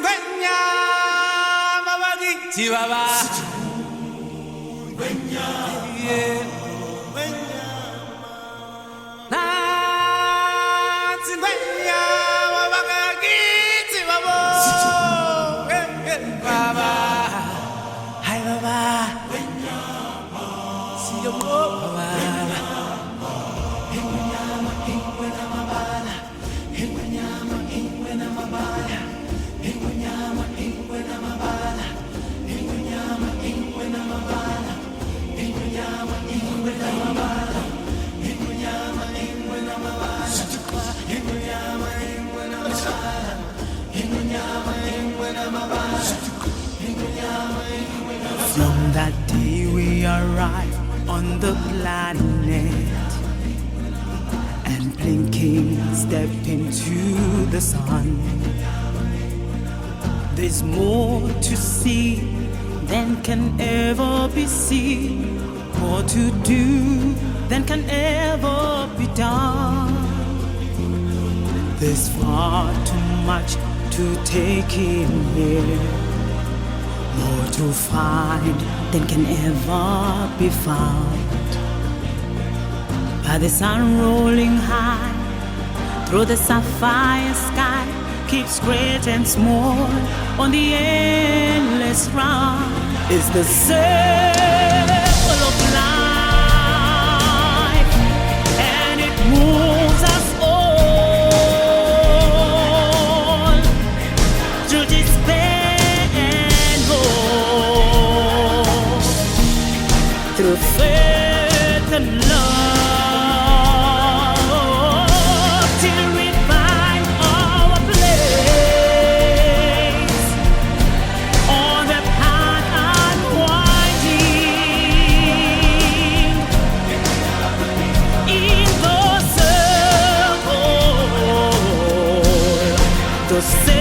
Ingonyama bakithi baba Nants Ingonyama bakithi baba baba Hi baba Siyomo baba Ingonyama Ingonyama bala Ingonyama Ingonyama bala Ingonyama Ingonyama bala Ingonyama Ingonyama bala Ingonyama Ingonyama bala Ingonyama Ingonyama bala Ingonyama Ingonyama bala Ingonyama Ingonyama bala Ingonyama Ingonyama. From that day we arrived on the planet and blinking step into the sun. There's more to see than can ever be seen, more to do than can ever be done. There's far too much to take in here, more to find than can ever be found. By the sun rolling high through the sapphire sky, keeps great and small on the endless round. Is the circle of life, and it moves us all through despair and hope, through faith and love. Você